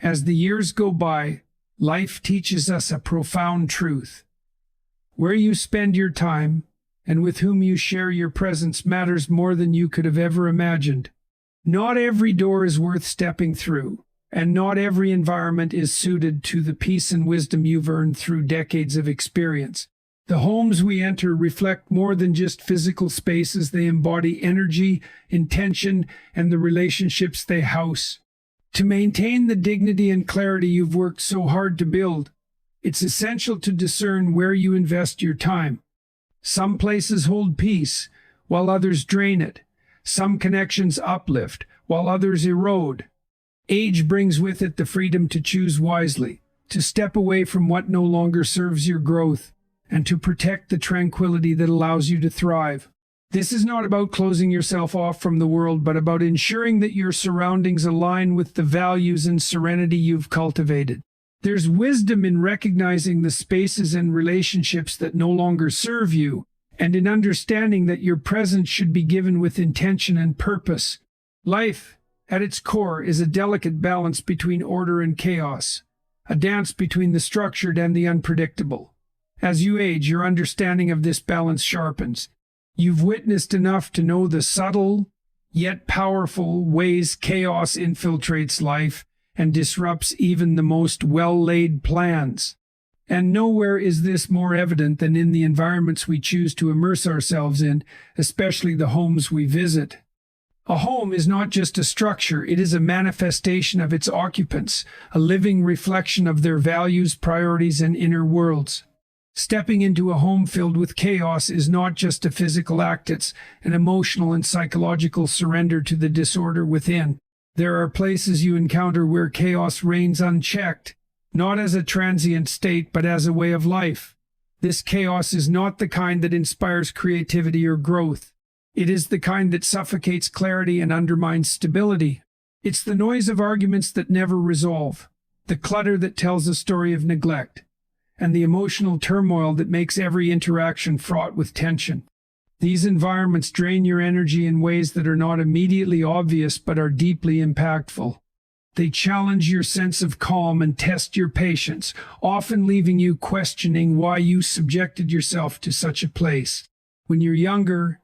As the years go by, life teaches us a profound truth. Where you spend your time and with whom you share your presence matters more than you could have ever imagined. Not every door is worth stepping through, and not every environment is suited to the peace and wisdom you've earned through decades of experience. The homes we enter reflect more than just physical spaces. They embody energy, intention, and the relationships they house. To maintain the dignity and clarity you've worked so hard to build, it's essential to discern where you invest your time. Some places hold peace, while others drain it. Some connections uplift, while others erode. Age brings with it the freedom to choose wisely, to step away from what no longer serves your growth, and to protect the tranquility that allows you to thrive. This is not about closing yourself off from the world, but about ensuring that your surroundings align with the values and serenity you've cultivated. There's wisdom in recognizing the spaces and relationships that no longer serve you, and in understanding that your presence should be given with intention and purpose. Life, at its core, is a delicate balance between order and chaos, a dance between the structured and the unpredictable. As you age, your understanding of this balance sharpens. You've witnessed enough to know the subtle, yet powerful ways chaos infiltrates life and disrupts even the most well-laid plans. And nowhere is this more evident than in the environments we choose to immerse ourselves in, especially the homes we visit. A home is not just a structure, it is a manifestation of its occupants, a living reflection of their values, priorities, and inner worlds. Stepping into a home filled with chaos is not just a physical act, it's an emotional and psychological surrender to the disorder within. There are places you encounter where chaos reigns unchecked, not as a transient state, but as a way of life. This chaos is not the kind that inspires creativity or growth. It is the kind that suffocates clarity and undermines stability. It's the noise of arguments that never resolve, the clutter that tells a story of neglect, and the emotional turmoil that makes every interaction fraught with tension. These environments drain your energy in ways that are not immediately obvious but are deeply impactful. They challenge your sense of calm and test your patience, often leaving you questioning why you subjected yourself to such a place. When you're younger,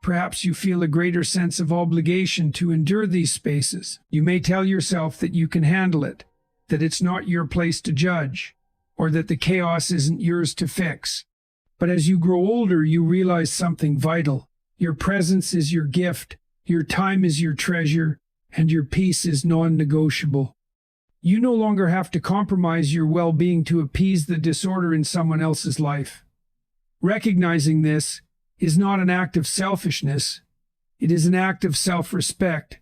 perhaps you feel a greater sense of obligation to endure these spaces. You may tell yourself that you can handle it, that it's not your place to judge, or that the chaos isn't yours to fix. But as you grow older, you realize something vital. Your presence is your gift, your time is your treasure, and your peace is non-negotiable. You no longer have to compromise your well-being to appease the disorder in someone else's life. Recognizing this is not an act of selfishness, it is an act of self-respect.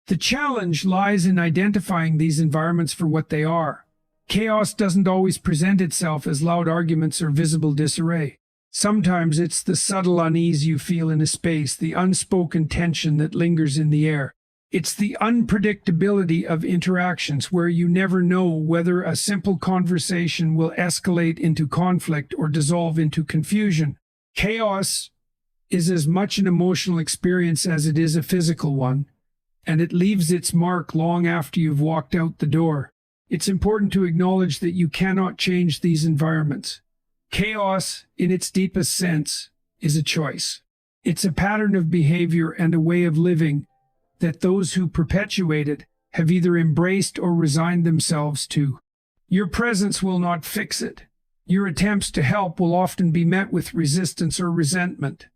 The challenge lies in identifying these environments for what they are. Chaos doesn't always present itself as loud arguments or visible disarray. Sometimes it's the subtle unease you feel in a space, the unspoken tension that lingers in the air. It's the unpredictability of interactions where you never know whether a simple conversation will escalate into conflict or dissolve into confusion. Chaos is as much an emotional experience as it is a physical one, and it leaves its mark long after you've walked out the door. It's important to acknowledge that you cannot change these environments. Chaos, in its deepest sense, is a choice. It's a pattern of behavior and a way of living that those who perpetuate it have either embraced or resigned themselves to. Your presence will not fix it. Your attempts to help will often be met with resistance or resentment.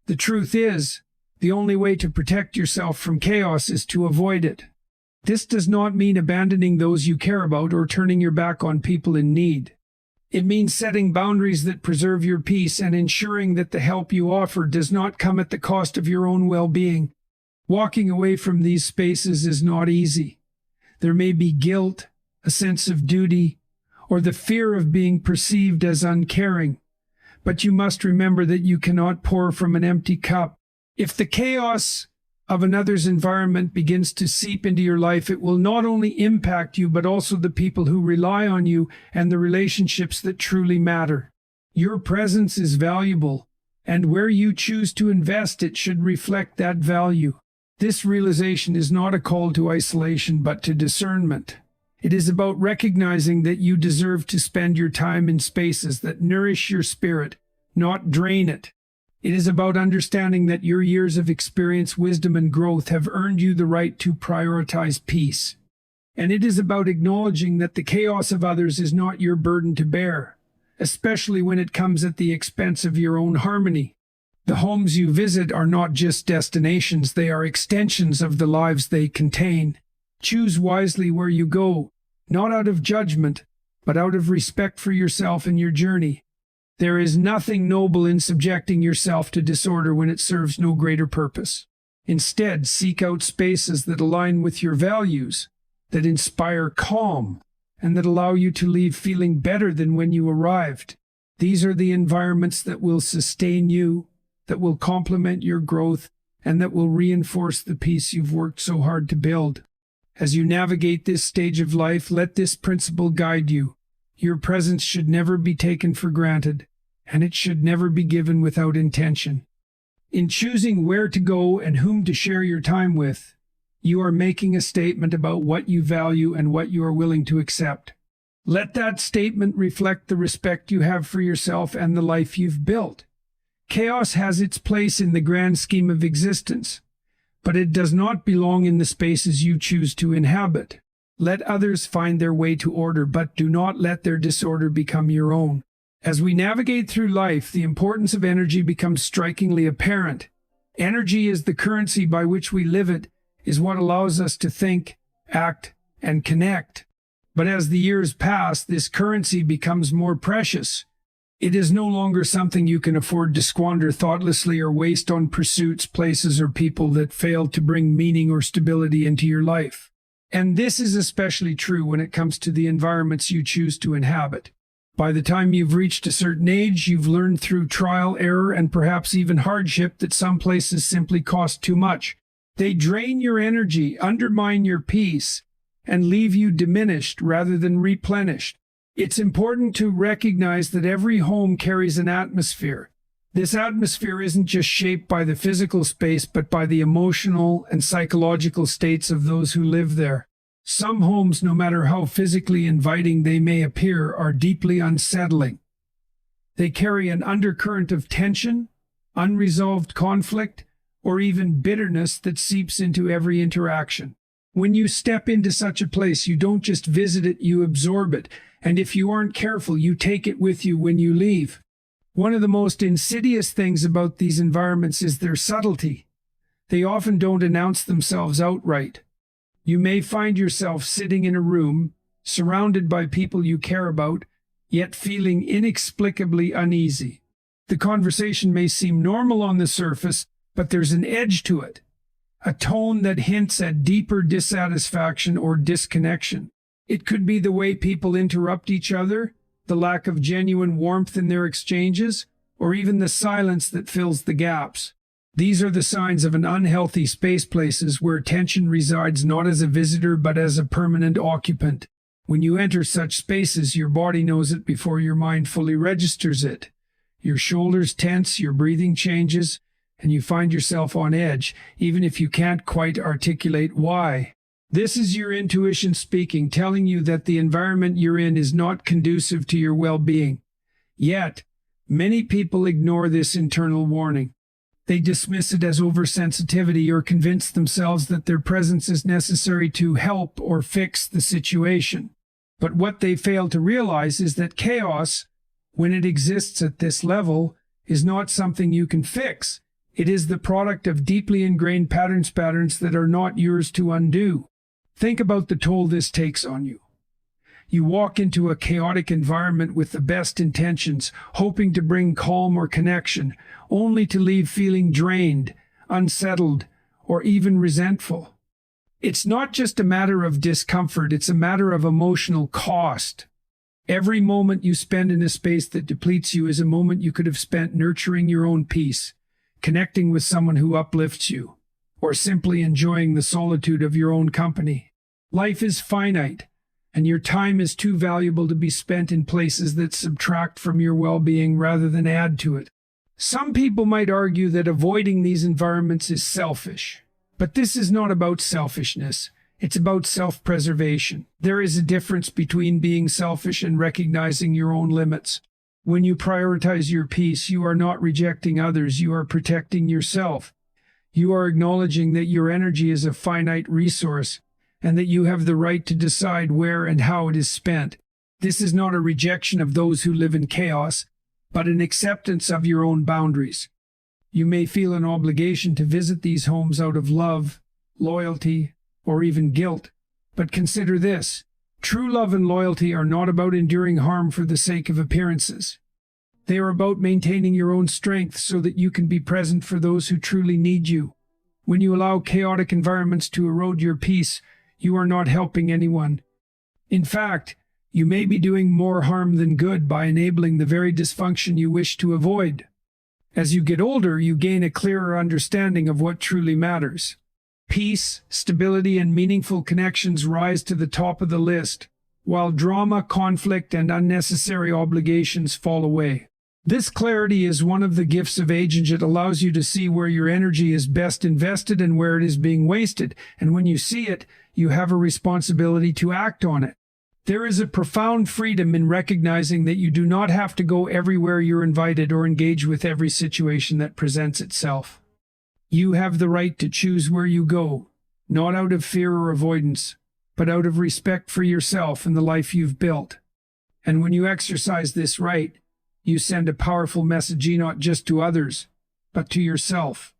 The truth is, the only way to protect yourself from chaos is to avoid it. This does not mean abandoning those you care about or turning your back on people in need. It means setting boundaries that preserve your peace and ensuring that the help you offer does not come at the cost of your own well-being. Walking away from these spaces is not easy. There may be guilt, a sense of duty, or the fear of being perceived as uncaring. But you must remember that you cannot pour from an empty cup. If the chaos of another's environment begins to seep into your life, it will not only impact you, but also the people who rely on you and the relationships that truly matter. Your presence is valuable, and where you choose to invest it should reflect that value. This realization is not a call to isolation, but to discernment. It is about recognizing that you deserve to spend your time in spaces that nourish your spirit, not drain it. It is about understanding that your years of experience, wisdom, and growth have earned you the right to prioritize peace. And it is about acknowledging that the chaos of others is not your burden to bear, especially when it comes at the expense of your own harmony. The homes you visit are not just destinations, they are extensions of the lives they contain. Choose wisely where you go, not out of judgment, but out of respect for yourself and your journey. There is nothing noble in subjecting yourself to disorder when it serves no greater purpose. Instead, seek out spaces that align with your values, that inspire calm, and that allow you to leave feeling better than when you arrived. These are the environments that will sustain you, that will complement your growth, and that will reinforce the peace you've worked so hard to build. As you navigate this stage of life, let this principle guide you. Your presence should never be taken for granted, and it should never be given without intention. In choosing where to go and whom to share your time with, you are making a statement about what you value and what you are willing to accept. Let that statement reflect the respect you have for yourself and the life you've built. Chaos has its place in the grand scheme of existence, but it does not belong in the spaces you choose to inhabit. Let others find their way to order, but do not let their disorder become your own. As we navigate through life, the importance of energy becomes strikingly apparent. Energy is the currency by which we live. It is what allows us to think, act, and connect. But as the years pass, this currency becomes more precious. It is no longer something you can afford to squander thoughtlessly or waste on pursuits, places, or people that fail to bring meaning or stability into your life. And this is especially true when it comes to the environments you choose to inhabit. By the time you've reached a certain age, you've learned through trial, error, and perhaps even hardship that some places simply cost too much. They drain your energy, undermine your peace, and leave you diminished rather than replenished. It's important to recognize that every home carries an atmosphere. This atmosphere isn't just shaped by the physical space, but by the emotional and psychological states of those who live there. Some homes, no matter how physically inviting they may appear, are deeply unsettling. They carry an undercurrent of tension, unresolved conflict, or even bitterness that seeps into every interaction. When you step into such a place, you don't just visit it, you absorb it. And if you aren't careful, you take it with you when you leave. One of the most insidious things about these environments is their subtlety. They often don't announce themselves outright. You may find yourself sitting in a room, surrounded by people you care about, yet feeling inexplicably uneasy. The conversation may seem normal on the surface, but there's an edge to it, a tone that hints at deeper dissatisfaction or disconnection. It could be the way people interrupt each other, the lack of genuine warmth in their exchanges, or even the silence that fills the gaps. These are the signs of an unhealthy space, places where tension resides not as a visitor but as a permanent occupant. When you enter such spaces, your body knows it before your mind fully registers it. Your shoulders tense, your breathing changes, and you find yourself on edge, even if you can't quite articulate why. This is your intuition speaking, telling you that the environment you're in is not conducive to your well-being. Yet, many people ignore this internal warning. They dismiss it as oversensitivity or convince themselves that their presence is necessary to help or fix the situation. But what they fail to realize is that chaos, when it exists at this level, is not something you can fix. It is the product of deeply ingrained patterns that are not yours to undo. Think about the toll this takes on you. You walk into a chaotic environment with the best intentions, hoping to bring calm or connection, only to leave feeling drained, unsettled, or even resentful. It's not just a matter of discomfort, it's a matter of emotional cost. Every moment you spend in a space that depletes you is a moment you could have spent nurturing your own peace, connecting with someone who uplifts you, or simply enjoying the solitude of your own company. Life is finite, and your time is too valuable to be spent in places that subtract from your well-being rather than add to it. Some people might argue that avoiding these environments is selfish, but this is not about selfishness. It's about self-preservation. There is a difference between being selfish and recognizing your own limits. When you prioritize your peace, you are not rejecting others, you are protecting yourself. You are acknowledging that your energy is a finite resource and that you have the right to decide where and how it is spent. This is not a rejection of those who live in chaos, but an acceptance of your own boundaries. You may feel an obligation to visit these homes out of love, loyalty, or even guilt. But consider this: true love and loyalty are not about enduring harm for the sake of appearances. They are about maintaining your own strength so that you can be present for those who truly need you. When you allow chaotic environments to erode your peace, you are not helping anyone. In fact, you may be doing more harm than good by enabling the very dysfunction you wish to avoid. As you get older, you gain a clearer understanding of what truly matters. Peace, stability, and meaningful connections rise to the top of the list, while drama, conflict, and unnecessary obligations fall away. This clarity is one of the gifts of age, and it allows you to see where your energy is best invested and where it is being wasted. And when you see it, you have a responsibility to act on it. There is a profound freedom in recognizing that you do not have to go everywhere you're invited or engage with every situation that presents itself. You have the right to choose where you go, not out of fear or avoidance, but out of respect for yourself and the life you've built. And when you exercise this right, you send a powerful message not just to others, but to yourself.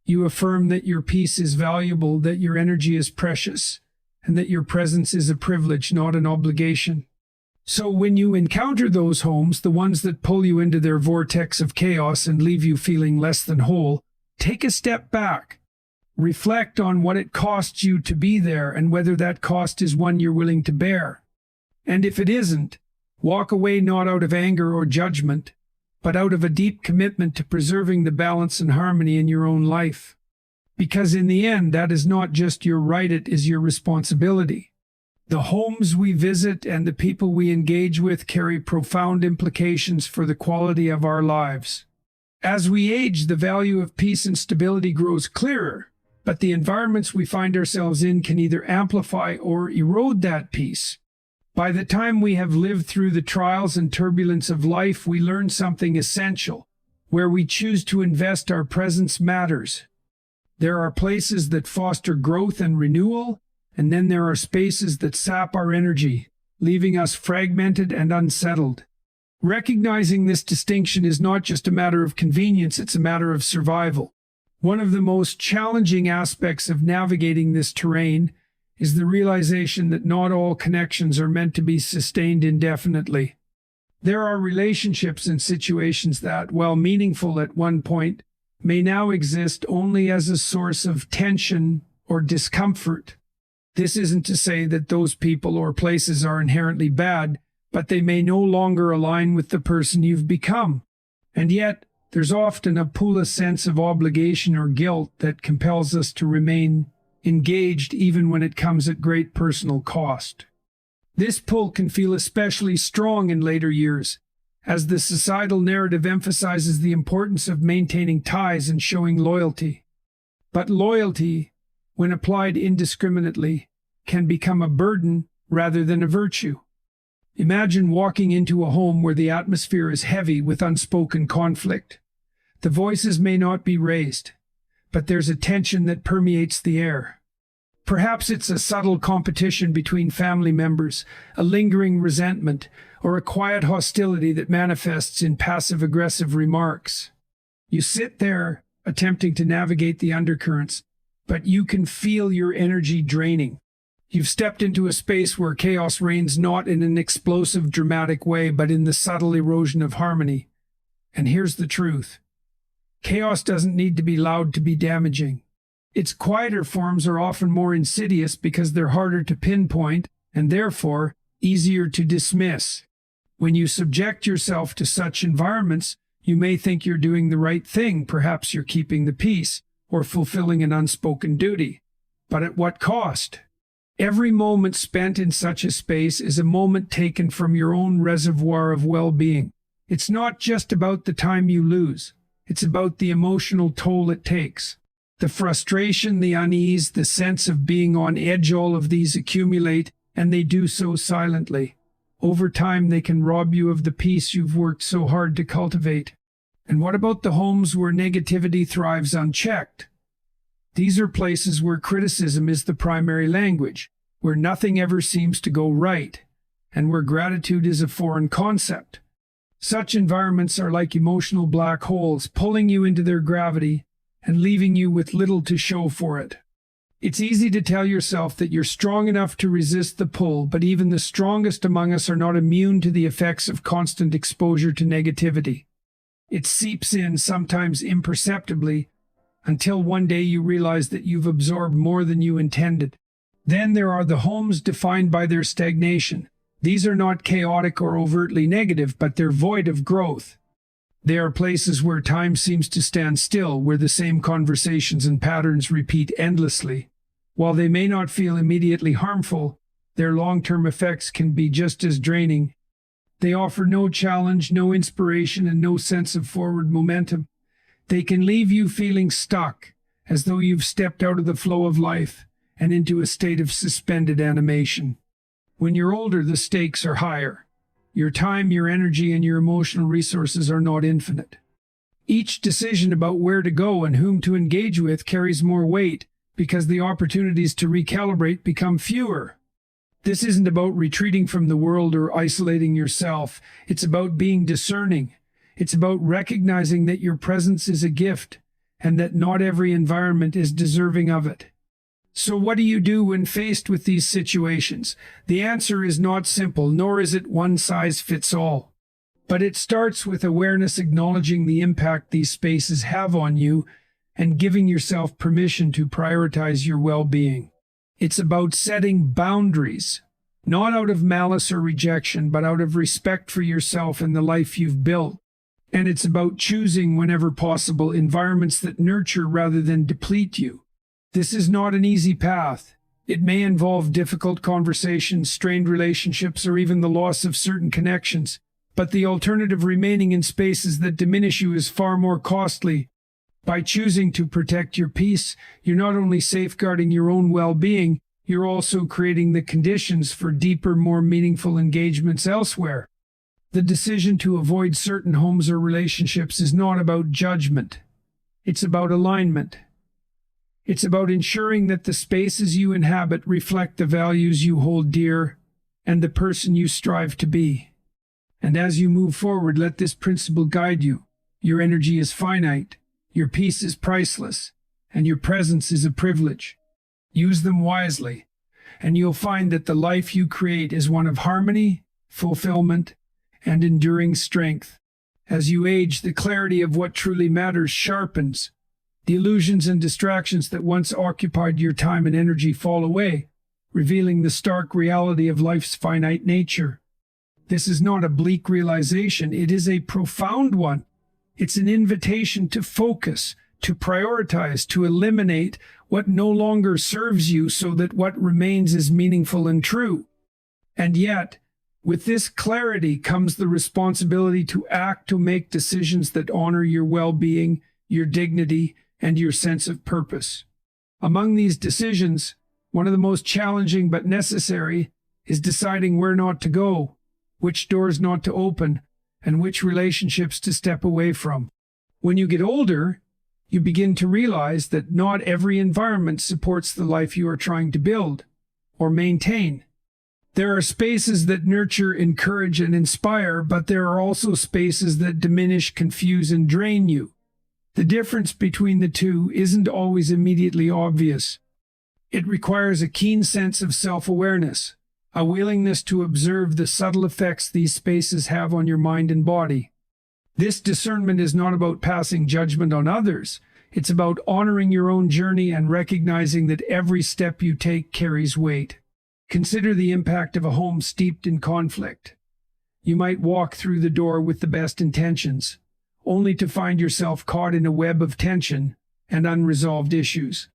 You affirm that your peace is valuable, that your energy is precious, and that your presence is a privilege, not an obligation. So when you encounter those homes, the ones that pull you into their vortex of chaos and leave you feeling less than whole, take a step back. Reflect on what it costs you to be there and whether that cost is one you're willing to bear. And if it isn't, walk away not out of anger or judgment, but out of a deep commitment to preserving the balance and harmony in your own life. Because in the end, that is not just your right, it is your responsibility. The homes we visit and the people we engage with carry profound implications for the quality of our lives. As we age, the value of peace and stability grows clearer, but the environments we find ourselves in can either amplify or erode that peace. By the time we have lived through the trials and turbulence of life, we learn something essential. Where we choose to invest our presence matters. There are places that foster growth and renewal, and then there are spaces that sap our energy, leaving us fragmented and unsettled. Recognizing this distinction is not just a matter of convenience, it's a matter of survival. One of the most challenging aspects of navigating this terrain is the realization that not all connections are meant to be sustained indefinitely. There are relationships and situations that, while meaningful at one point, may now exist only as a source of tension or discomfort. This isn't to say that those people or places are inherently bad, but they may no longer align with the person you've become. And yet, there's often a sense of obligation or guilt that compels us to remain engaged even when it comes at great personal cost. This pull can feel especially strong in later years, as the societal narrative emphasizes the importance of maintaining ties and showing loyalty. But loyalty, when applied indiscriminately, can become a burden rather than a virtue. Imagine walking into a home where the atmosphere is heavy with unspoken conflict. The voices may not be raised, but there's a tension that permeates the air. Perhaps it's a subtle competition between family members, a lingering resentment, or a quiet hostility that manifests in passive-aggressive remarks. You sit there, attempting to navigate the undercurrents, but you can feel your energy draining. You've stepped into a space where chaos reigns not in an explosive, dramatic way, but in the subtle erosion of harmony. And here's the truth. Chaos doesn't need to be loud to be damaging. Its quieter forms are often more insidious because they're harder to pinpoint and therefore easier to dismiss. When you subject yourself to such environments, you may think you're doing the right thing. Perhaps you're keeping the peace or fulfilling an unspoken duty. But at what cost? Every moment spent in such a space is a moment taken from your own reservoir of well-being. It's not just about the time you lose. It's about the emotional toll it takes. The frustration, the unease, the sense of being on edge, all of these accumulate, and they do so silently. Over time, they can rob you of the peace you've worked so hard to cultivate. And what about the homes where negativity thrives unchecked? These are places where criticism is the primary language, where nothing ever seems to go right, and where gratitude is a foreign concept. Such environments are like emotional black holes, pulling you into their gravity and leaving you with little to show for it. It's easy to tell yourself that you're strong enough to resist the pull, but even the strongest among us are not immune to the effects of constant exposure to negativity. It seeps in, sometimes imperceptibly, until one day you realize that you've absorbed more than you intended. Then there are the homes defined by their stagnation. These are not chaotic or overtly negative, but they're void of growth. They are places where time seems to stand still, where the same conversations and patterns repeat endlessly. While they may not feel immediately harmful, their long-term effects can be just as draining. They offer no challenge, no inspiration, and no sense of forward momentum. They can leave you feeling stuck, as though you've stepped out of the flow of life and into a state of suspended animation. When you're older, the stakes are higher. Your time, your energy, and your emotional resources are not infinite. Each decision about where to go and whom to engage with carries more weight because the opportunities to recalibrate become fewer. This isn't about retreating from the world or isolating yourself. It's about being discerning. It's about recognizing that your presence is a gift and that not every environment is deserving of it. So what do you do when faced with these situations? The answer is not simple, nor is it one size fits all. But it starts with awareness, acknowledging the impact these spaces have on you, and giving yourself permission to prioritize your well-being. It's about setting boundaries, not out of malice or rejection, but out of respect for yourself and the life you've built. And it's about choosing, whenever possible, environments that nurture rather than deplete you. This is not an easy path. It may involve difficult conversations, strained relationships, or even the loss of certain connections. But the alternative, remaining in spaces that diminish you, is far more costly. By choosing to protect your peace, you're not only safeguarding your own well-being, you're also creating the conditions for deeper, more meaningful engagements elsewhere. The decision to avoid certain homes or relationships is not about judgment. It's about alignment. It's about ensuring that the spaces you inhabit reflect the values you hold dear and the person you strive to be. And as you move forward, let this principle guide you. Your energy is finite, your peace is priceless, and your presence is a privilege. Use them wisely, and you'll find that the life you create is one of harmony, fulfillment, and enduring strength. As you age, the clarity of what truly matters sharpens. The illusions and distractions that once occupied your time and energy fall away, revealing the stark reality of life's finite nature. This is not a bleak realization, it is a profound one. It's an invitation to focus, to prioritize, to eliminate what no longer serves you so that what remains is meaningful and true. And yet, with this clarity comes the responsibility to act, to make decisions that honor your well-being, your dignity, and your sense of purpose. Among these decisions, one of the most challenging but necessary is deciding where not to go, which doors not to open, and which relationships to step away from. When you get older, you begin to realize that not every environment supports the life you are trying to build or maintain. There are spaces that nurture, encourage, and inspire, but there are also spaces that diminish, confuse, and drain you. The difference between the two isn't always immediately obvious. It requires a keen sense of self-awareness, a willingness to observe the subtle effects these spaces have on your mind and body. This discernment is not about passing judgment on others. It's about honoring your own journey and recognizing that every step you take carries weight. Consider the impact of a home steeped in conflict. You might walk through the door with the best intentions, only to find yourself caught in a web of tension and unresolved issues.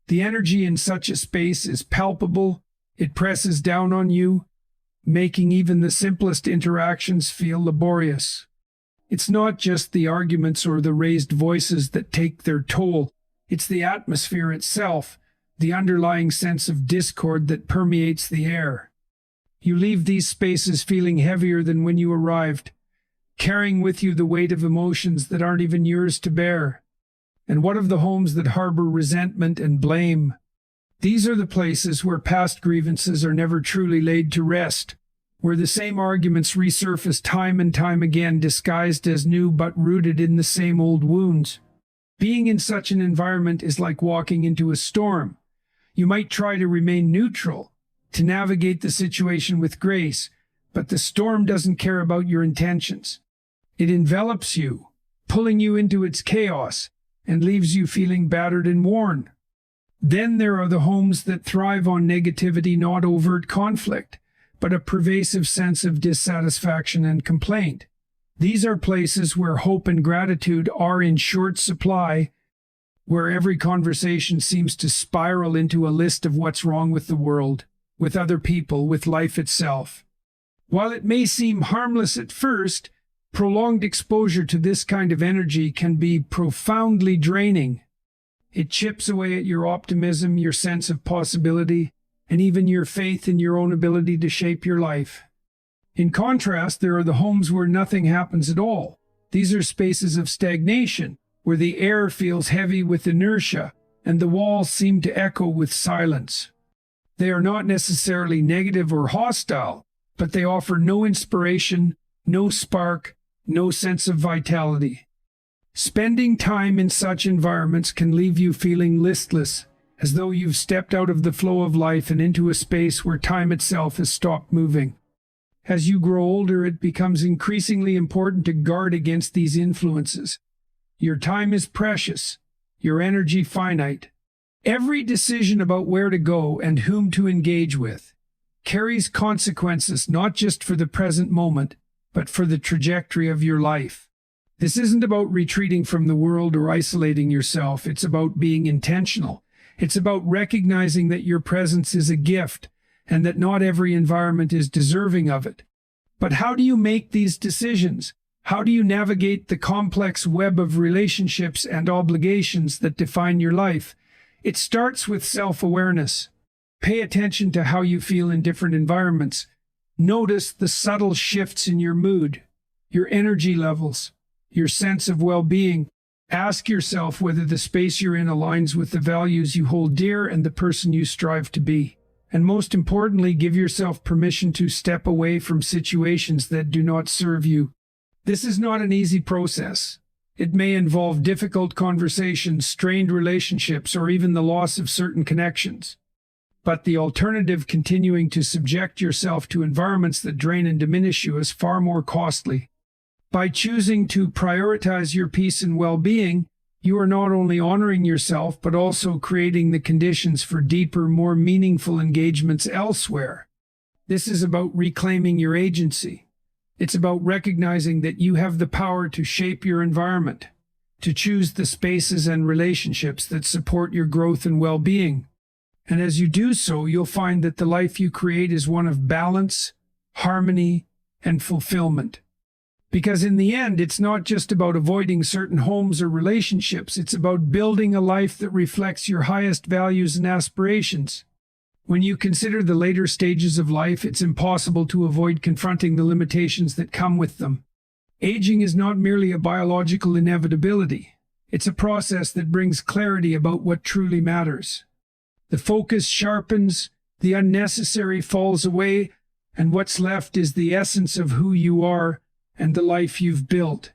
The energy in such a space is palpable. It presses down on you, making even the simplest interactions feel laborious. It's not just the arguments or the raised voices that take their toll. It's the atmosphere itself, the underlying sense of discord that permeates the air. You leave these spaces feeling heavier than when you arrived, carrying with you the weight of emotions that aren't even yours to bear. And what of the homes that harbor resentment and blame? These are the places where past grievances are never truly laid to rest, where the same arguments resurface time and time again, disguised as new but rooted in the same old wounds. Being in such an environment is like walking into a storm. You might try to remain neutral, to navigate the situation with grace, but the storm doesn't care about your intentions. It envelops you, pulling you into its chaos, and leaves you feeling battered and worn. Then there are the homes that thrive on negativity, not overt conflict, but a pervasive sense of dissatisfaction and complaint. These are places where hope and gratitude are in short supply, where every conversation seems to spiral into a list of what's wrong with the world, with other people, with life itself. While it may seem harmless at first, prolonged exposure to this kind of energy can be profoundly draining. It chips away at your optimism, your sense of possibility, and even your faith in your own ability to shape your life. In contrast, there are the homes where nothing happens at all. These are spaces of stagnation, where the air feels heavy with inertia, and the walls seem to echo with silence. They are not necessarily negative or hostile, but they offer no inspiration, no spark, no sense of vitality. Spending time in such environments can leave you feeling listless, as though you've stepped out of the flow of life and into a space where time itself has stopped moving. As you grow older, it becomes increasingly important to guard against these influences. Your time is precious, your energy finite. Every decision about where to go and whom to engage with carries consequences not just for the present moment, but for the trajectory of your life. This isn't about retreating from the world or isolating yourself. It's about being intentional. It's about recognizing that your presence is a gift and that not every environment is deserving of it. But how do you make these decisions? How do you navigate the complex web of relationships and obligations that define your life? It starts with self-awareness. Pay attention to how you feel in different environments. Notice the subtle shifts in your mood, your energy levels, your sense of well-being. Ask yourself whether the space you're in aligns with the values you hold dear and the person you strive to be. And most importantly, give yourself permission to step away from situations that do not serve you. This is not an easy process. It may involve difficult conversations, strained relationships, or even the loss of certain connections. But the alternative, continuing to subject yourself to environments that drain and diminish you, is far more costly. By choosing to prioritize your peace and well-being, you are not only honoring yourself, but also creating the conditions for deeper, more meaningful engagements elsewhere. This is about reclaiming your agency. It's about recognizing that you have the power to shape your environment, to choose the spaces and relationships that support your growth and well-being. And as you do so, you'll find that the life you create is one of balance, harmony, and fulfillment. Because in the end, it's not just about avoiding certain homes or relationships. It's about building a life that reflects your highest values and aspirations. When you consider the later stages of life, it's impossible to avoid confronting the limitations that come with them. Aging is not merely a biological inevitability. It's a process that brings clarity about what truly matters. The focus sharpens, the unnecessary falls away, and what's left is the essence of who you are and the life you've built.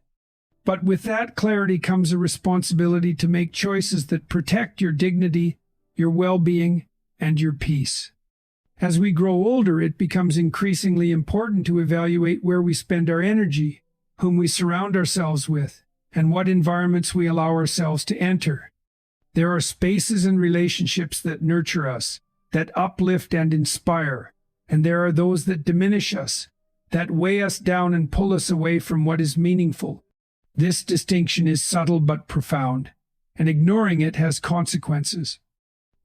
But with that clarity comes a responsibility to make choices that protect your dignity, your well-being, and your peace. As we grow older, it becomes increasingly important to evaluate where we spend our energy, whom we surround ourselves with, and what environments we allow ourselves to enter. There are spaces and relationships that nurture us, that uplift and inspire, and there are those that diminish us, that weigh us down and pull us away from what is meaningful. This distinction is subtle but profound, and ignoring it has consequences.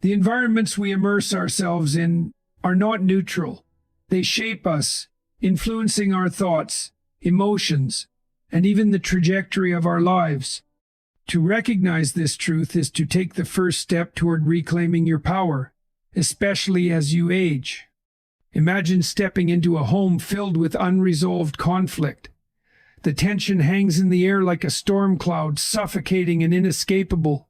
The environments we immerse ourselves in are not neutral. They shape us, influencing our thoughts, emotions, and even the trajectory of our lives. To recognize this truth is to take the first step toward reclaiming your power, especially as you age. Imagine stepping into a home filled with unresolved conflict. The tension hangs in the air like a storm cloud, suffocating and inescapable.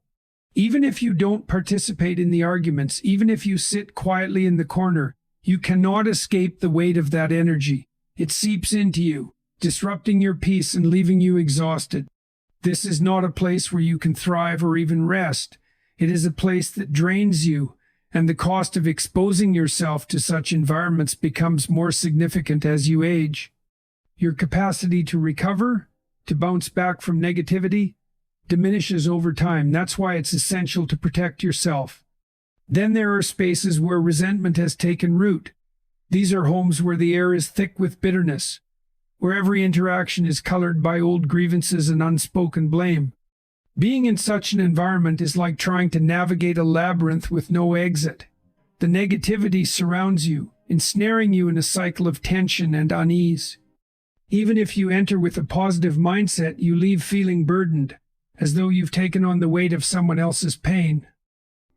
Even if you don't participate in the arguments, even if you sit quietly in the corner, you cannot escape the weight of that energy. It seeps into you, disrupting your peace and leaving you exhausted. This is not a place where you can thrive or even rest. It is a place that drains you, and the cost of exposing yourself to such environments becomes more significant as you age. Your capacity to recover, to bounce back from negativity, diminishes over time. That's why it's essential to protect yourself. Then there are spaces where resentment has taken root. These are homes where the air is thick with bitterness, where every interaction is colored by old grievances and unspoken blame. Being in such an environment is like trying to navigate a labyrinth with no exit. The negativity surrounds you, ensnaring you in a cycle of tension and unease. Even if you enter with a positive mindset, you leave feeling burdened, as though you've taken on the weight of someone else's pain.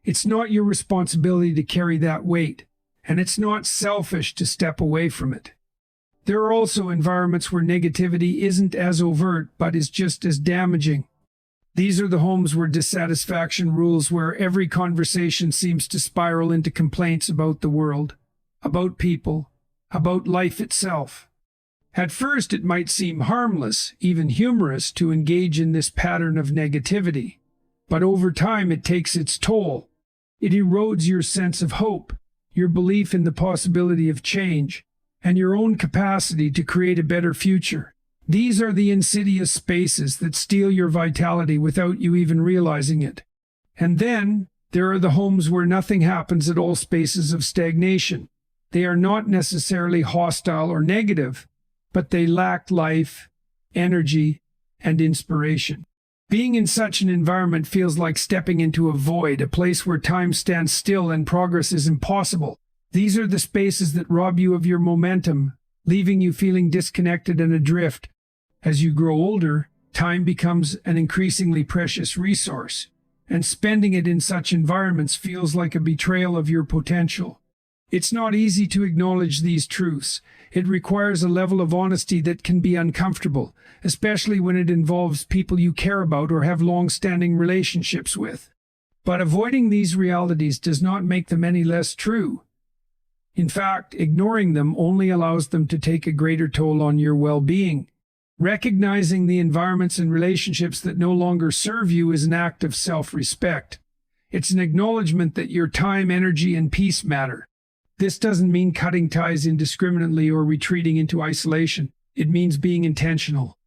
It's not your responsibility to carry that weight, and it's not selfish to step away from it. There are also environments where negativity isn't as overt, but is just as damaging. These are the homes where dissatisfaction rules, where every conversation seems to spiral into complaints about the world, about people, about life itself. At first, it might seem harmless, even humorous, to engage in this pattern of negativity. But over time, it takes its toll. It erodes your sense of hope, your belief in the possibility of change, and your own capacity to create a better future. These are the insidious spaces that steal your vitality without you even realizing it. And then, there are the homes where nothing happens at all, spaces of stagnation. They are not necessarily hostile or negative, but they lack life, energy, and inspiration. Being in such an environment feels like stepping into a void, a place where time stands still and progress is impossible. These are the spaces that rob you of your momentum, leaving you feeling disconnected and adrift. As you grow older, time becomes an increasingly precious resource, and spending it in such environments feels like a betrayal of your potential. It's not easy to acknowledge these truths. It requires a level of honesty that can be uncomfortable, especially when it involves people you care about or have long-standing relationships with. But avoiding these realities does not make them any less true. In fact, ignoring them only allows them to take a greater toll on your well-being. Recognizing the environments and relationships that no longer serve you is an act of self-respect. It's an acknowledgement that your time, energy, and peace matter. This doesn't mean cutting ties indiscriminately or retreating into isolation. It means being intentional.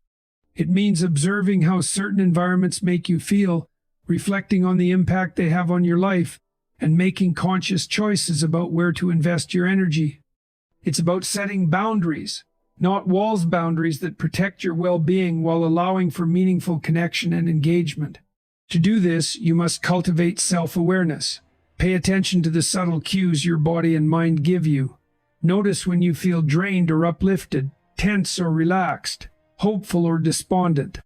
It means observing how certain environments make you feel, reflecting on the impact they have on your life, and making conscious choices about where to invest your energy. It's about setting boundaries, not walls, boundaries that protect your well-being while allowing for meaningful connection and engagement. To do this, you must cultivate self-awareness. Pay attention to the subtle cues your body and mind give you. Notice when you feel drained or uplifted, tense or relaxed, hopeful or despondent.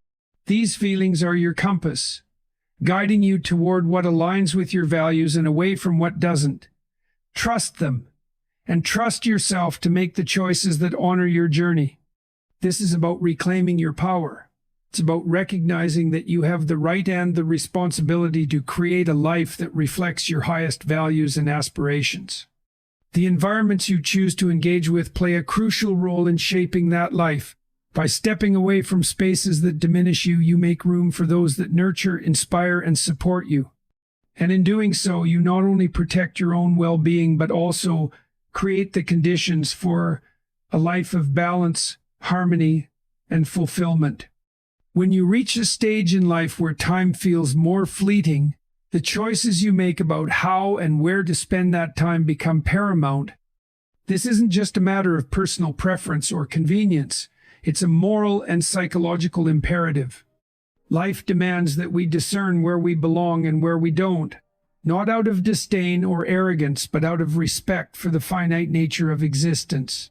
These feelings are your compass, guiding you toward what aligns with your values and away from what doesn't. Trust them, and trust yourself to make the choices that honor your journey. This is about reclaiming your power. It's about recognizing that you have the right and the responsibility to create a life that reflects your highest values and aspirations. The environments you choose to engage with play a crucial role in shaping that life. By stepping away from spaces that diminish you, you make room for those that nurture, inspire, and support you. And in doing so, you not only protect your own well-being, but also create the conditions for a life of balance, harmony, and fulfillment. When you reach a stage in life where time feels more fleeting, the choices you make about how and where to spend that time become paramount. This isn't just a matter of personal preference or convenience. It's a moral and psychological imperative. Life demands that we discern where we belong and where we don't, not out of disdain or arrogance, but out of respect for the finite nature of existence.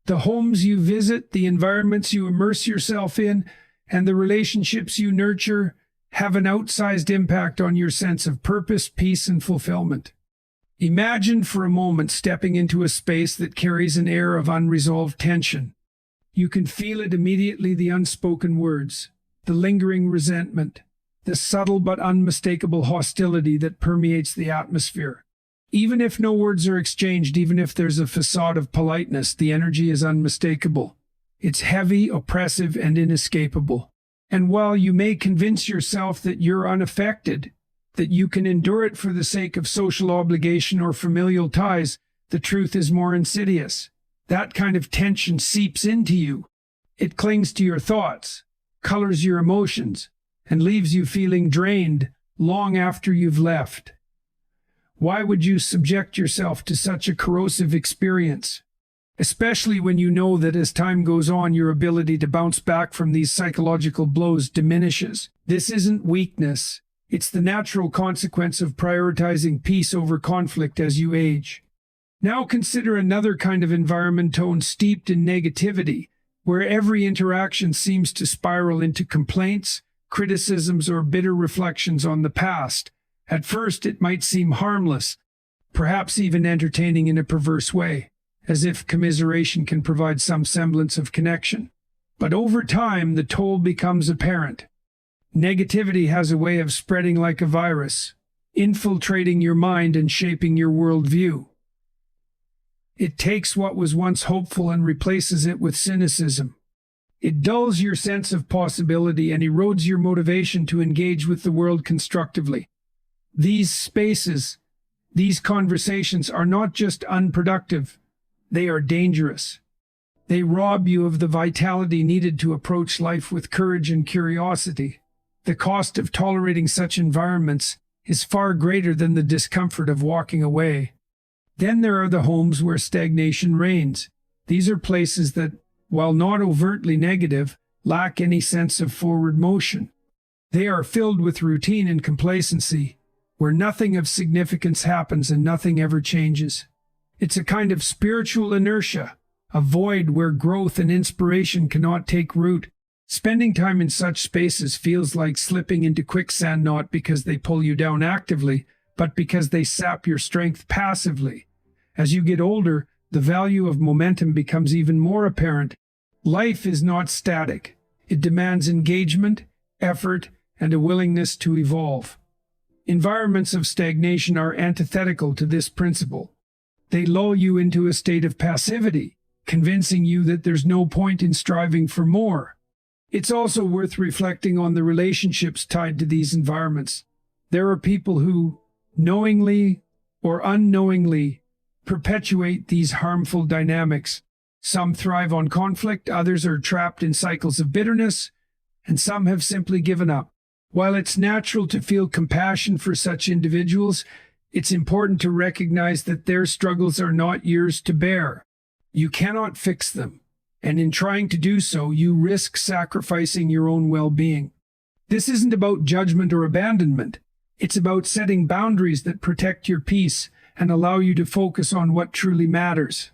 The homes you visit, the environments you immerse yourself in, and the relationships you nurture have an outsized impact on your sense of purpose, peace, and fulfillment. Imagine for a moment stepping into a space that carries an air of unresolved tension. You can feel it immediately: the unspoken words, the lingering resentment, the subtle but unmistakable hostility that permeates the atmosphere. Even if no words are exchanged, even if there's a facade of politeness, the energy is unmistakable. It's heavy, oppressive, and inescapable. And while you may convince yourself that you're unaffected, that you can endure it for the sake of social obligation or familial ties, the truth is more insidious. That kind of tension seeps into you. It clings to your thoughts, colors your emotions, and leaves you feeling drained long after you've left. Why would you subject yourself to such a corrosive experience? Especially when you know that as time goes on, your ability to bounce back from these psychological blows diminishes. This isn't weakness. It's the natural consequence of prioritizing peace over conflict as you age. Now consider another kind of environment, tone steeped in negativity, where every interaction seems to spiral into complaints, criticisms, or bitter reflections on the past. At first, it might seem harmless, perhaps even entertaining in a perverse way, as if commiseration can provide some semblance of connection. But over time, the toll becomes apparent. Negativity has a way of spreading like a virus, infiltrating your mind and shaping your worldview. It takes what was once hopeful and replaces it with cynicism. It dulls your sense of possibility and erodes your motivation to engage with the world constructively. These spaces, these conversations are not just unproductive, they are dangerous. They rob you of the vitality needed to approach life with courage and curiosity. The cost of tolerating such environments is far greater than the discomfort of walking away. Then there are the homes where stagnation reigns. These are places that, while not overtly negative, lack any sense of forward motion. They are filled with routine and complacency, where nothing of significance happens and nothing ever changes. It's a kind of spiritual inertia, a void where growth and inspiration cannot take root. Spending time in such spaces feels like slipping into quicksand, not because they pull you down actively, but because they sap your strength passively. As you get older, the value of momentum becomes even more apparent. Life is not static. It demands engagement, effort, and a willingness to evolve. Environments of stagnation are antithetical to this principle. They lull you into a state of passivity, convincing you that there's no point in striving for more. It's also worth reflecting on the relationships tied to these environments. There are people who, knowingly or unknowingly, perpetuate these harmful dynamics. Some thrive on conflict, others are trapped in cycles of bitterness, and some have simply given up. While it's natural to feel compassion for such individuals, it's important to recognize that their struggles are not yours to bear. You cannot fix them, and in trying to do so, you risk sacrificing your own well-being. This isn't about judgment or abandonment. It's about setting boundaries that protect your peace and allow you to focus on what truly matters.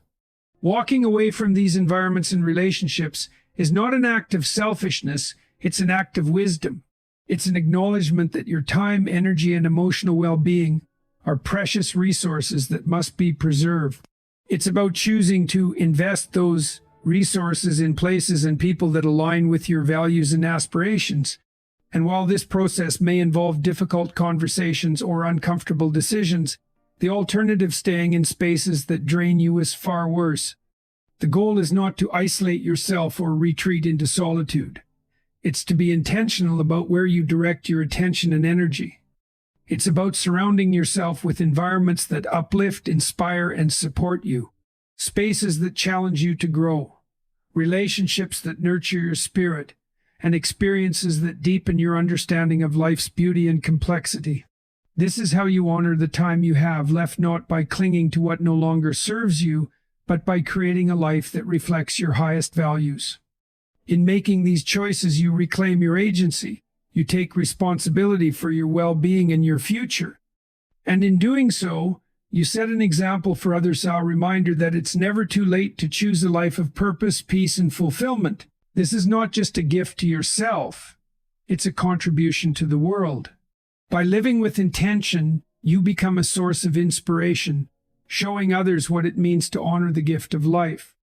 Walking away from these environments and relationships is not an act of selfishness, it's an act of wisdom. It's an acknowledgement that your time, energy, and emotional well-being are precious resources that must be preserved. It's about choosing to invest those resources in places and people that align with your values and aspirations. And while this process may involve difficult conversations or uncomfortable decisions, the alternative, staying in spaces that drain you, is far worse. The goal is not to isolate yourself or retreat into solitude. It's to be intentional about where you direct your attention and energy. It's about surrounding yourself with environments that uplift, inspire, and support you. Spaces that challenge you to grow. Relationships that nurture your spirit. And experiences that deepen your understanding of life's beauty and complexity. This is how you honor the time you have left, not by clinging to what no longer serves you, but by creating a life that reflects your highest values. In making these choices, you reclaim your agency. You take responsibility for your well-being and your future. And in doing so, you set an example for others, a reminder that it's never too late to choose a life of purpose, peace, and fulfillment. This is not just a gift to yourself. it's a contribution to the world. By living with intention, you become a source of inspiration, showing others what it means to honor the gift of life.